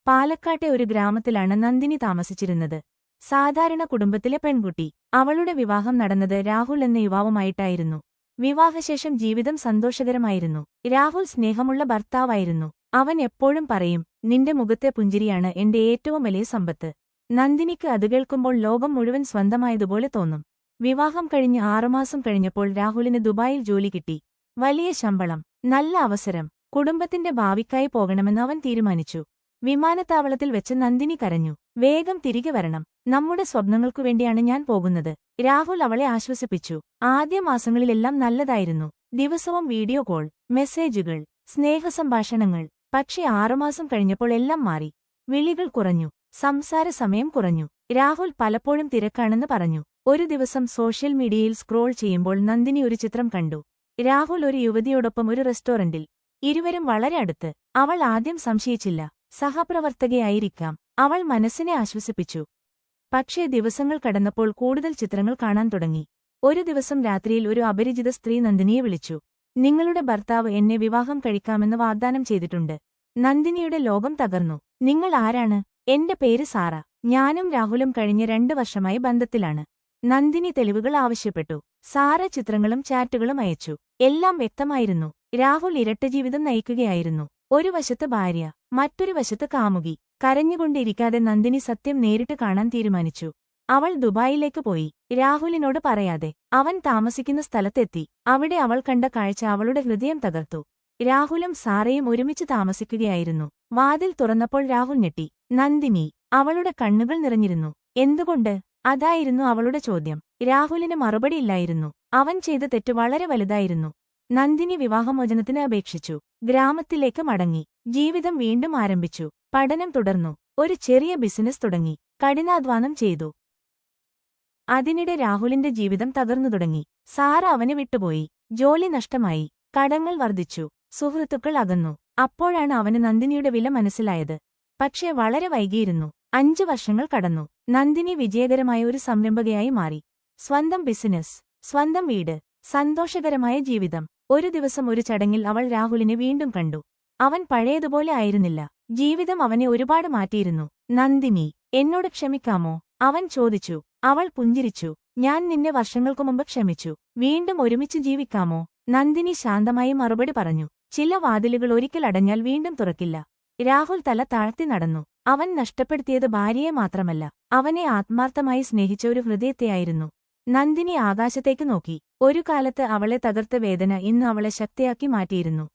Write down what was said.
പാലക്കാട്ടെ ഒരു ഗ്രാമത്തിലാണ് നന്ദിനി താമസിച്ചിരുന്നത്. സാധാരണ കുടുംബത്തിലെ പെൺകുട്ടി. അവളുടെ വിവാഹം നടന്നത് രാഹുൽ എന്ന യുവാവുമായിട്ടായിരുന്നു. വിവാഹശേഷം ജീവിതം സന്തോഷകരമായിരുന്നു. രാഹുൽ സ്നേഹമുള്ള ഭർത്താവായിരുന്നു. അവൻ എപ്പോഴും പറയും, നിന്റെ മുഖത്തെ പുഞ്ചിരിയാണ് എന്റെ ഏറ്റവും വലിയ സമ്പത്ത്. നന്ദിനിക്ക് അത് കേൾക്കുമ്പോൾ ലോകം മുഴുവൻ സ്വന്തമായതുപോലെ തോന്നും. വിവാഹം കഴിഞ്ഞ് 6 മാസം കഴിഞ്ഞപ്പോൾ രാഹുലിന് ദുബായിൽ ജോലി കിട്ടി. വലിയ ശമ്പളം, നല്ല അവസരം. കുടുംബത്തിന്റെ ഭാവിക്കായി പോകണമെന്ന് അവൻ തീരുമാനിച്ചു. വിമാനത്താവളത്തിൽ വെച്ച് നന്ദിനി കരഞ്ഞു. വേഗം തിരികെ വരണം, നമ്മുടെ സ്വപ്നങ്ങൾക്കു വേണ്ടിയാണ് ഞാൻ പോകുന്നത്. രാഹുൽ അവളെ ആശ്വസിപ്പിച്ചു. ആദ്യ മാസങ്ങളിലെല്ലാം നല്ലതായിരുന്നു. ദിവസവും വീഡിയോ കോൾ, മെസ്സേജുകൾ, സ്നേഹസംഭാഷണങ്ങൾ. പക്ഷേ 6 മാസം കഴിഞ്ഞപ്പോൾ എല്ലാം മാറി. വിളികൾ കുറഞ്ഞു, സംസാര സമയം കുറഞ്ഞു. രാഹുൽ പലപ്പോഴും തിരക്കാണെന്ന് പറഞ്ഞു. ഒരു ദിവസം സോഷ്യൽ മീഡിയയിൽ സ്ക്രോൾ ചെയ്യുമ്പോൾ നന്ദിനി ഒരു ചിത്രം കണ്ടു. രാഹുൽ ഒരു യുവതിയോടൊപ്പം ഒരു റെസ്റ്റോറന്റിൽ. ഇരുവരും വളരെ അടുത്ത്. അവൾ ആദ്യം സംശയിച്ചില്ല. സഹപ്രവർത്തകയായിരിക്കാം. അവൾ മനസ്സിനെ ആശ്വസിപ്പിച്ചു. പക്ഷേ ദിവസങ്ങൾ കടന്നപ്പോൾ കൂടുതൽ ചിത്രങ്ങൾ കാണാൻ തുടങ്ങി. ഒരു ദിവസം രാത്രിയിൽ ഒരു അപരിചിത സ്ത്രീ നന്ദിനിയെ വിളിച്ചു. നിങ്ങളുടെ ഭർത്താവ് എന്നെ വിവാഹം കഴിക്കാമെന്ന് വാഗ്ദാനം ചെയ്തിട്ടുണ്ട്. നന്ദിനിയുടെ ലോകം തകർന്നു. നിങ്ങൾ ആരാണ്? എന്റെ പേര് സാറ. ഞാനും രാഹുലും കഴിഞ്ഞ 2 വർഷമായി ബന്ധത്തിലാണ്. നന്ദിനി തെളിവുകൾ ആവശ്യപ്പെട്ടു. സാറ ചിത്രങ്ങളും ചാറ്റുകളും അയച്ചു. എല്ലാം വ്യക്തമായിരുന്നു. രാഹുൽ ഇരട്ടജീവിതം നയിക്കുകയായിരുന്നു. ഒരു വശത്ത് ഭാര്യ, മറ്റൊരു വശത്ത് കാമുകി. കരഞ്ഞുകൊണ്ടിരിക്കാതെ നന്ദിനി സത്യം നേരിട്ട് കാണാൻ തീരുമാനിച്ചു. അവൾ ദുബായിലേക്ക് പോയി. രാഹുലിനോട് പറയാതെ. അവൻ താമസിക്കുന്ന സ്ഥലത്തെത്തി. അവിടെ അവൾ കണ്ട കാഴ്ച അവളുടെ ഹൃദയം തകർത്തു. രാഹുലും സാറയും ഒരുമിച്ച് താമസിക്കുകയായിരുന്നു. വാതിൽ തുറന്നപ്പോൾ രാഹുൽ ഞെട്ടി. നന്ദിനി. അവളുടെ കണ്ണുകൾ നിറഞ്ഞിരുന്നു. എന്തുകൊണ്ട്? അതായിരുന്നു അവളുടെ ചോദ്യം. രാഹുലിന് മറുപടിയില്ലായിരുന്നു. അവൻ ചെയ്ത തെറ്റ് വളരെ വലുതായിരുന്നു. നന്ദിനി വിവാഹമോചനത്തിന് അപേക്ഷിച്ചു. ഗ്രാമത്തിലേക്ക് മടങ്ങി. ജീവിതം വീണ്ടും ആരംഭിച്ചു. പഠനം തുടർന്നു. ഒരു ചെറിയ ബിസിനസ് തുടങ്ങി. കഠിനാധ്വാനം ചെയ്തു. അതിനിടെ രാഹുലിന്റെ ജീവിതം തകർന്നു തുടങ്ങി. സാറ അവനെ വിട്ടുപോയി. ജോലി നഷ്ടമായി. കടങ്ങൾ വർദ്ധിച്ചു. സുഹൃത്തുക്കൾ അകന്നു. അപ്പോഴാണ് അവന് നന്ദിനിയുടെ വില മനസ്സിലായത്. പക്ഷേ വളരെ വൈകിയിരുന്നു. 5 വർഷങ്ങൾ കടന്നു. നന്ദിനി വിജയകരമായ ഒരു സംരംഭകയായി മാറി. സ്വന്തം ബിസിനസ്, സ്വന്തം വീട്, സന്തോഷകരമായ ജീവിതം. ഒരു ദിവസം ഒരു ചടങ്ങിൽ അവൾ രാഹുലിനെ വീണ്ടും കണ്ടു. അവൻ പഴയതുപോലെ ആയിരുന്നില്ല. ജീവിതം അവനെ ഒരുപാട് മാറ്റിയിരുന്നു. നന്ദിനി, എന്നോട് ക്ഷമിക്കാമോ? അവൻ ചോദിച്ചു. അവൾ പുഞ്ചിരിച്ചു. ഞാൻ നിന്നെ വർഷങ്ങൾക്കു മുമ്പ് ക്ഷമിച്ചു. വീണ്ടും ഒരുമിച്ച് ജീവിക്കാമോ? നന്ദിനി ശാന്തമായി മറുപടി പറഞ്ഞു. ചില വാതിലുകൾ ഒരിക്കൽ അടഞ്ഞാൽ വീണ്ടും തുറക്കില്ല. രാഹുൽ തല താഴ്ത്തി നടന്നു. അവൻ നഷ്ടപ്പെടുത്തിയത് ഭാര്യയെ മാത്രമല്ല, അവനെ ആത്മാർത്ഥമായി സ്നേഹിച്ച ഒരു ഹൃദയത്തെയായിരുന്നു. നന്ദിനി ആകാശത്തേക്ക് നോക്കി. ഒരു കാലത്ത് അവളെ തകർത്ത വേദന ഇന്ന് അവളെ ശക്തിയാക്കി മാറ്റിയിരുന്നു.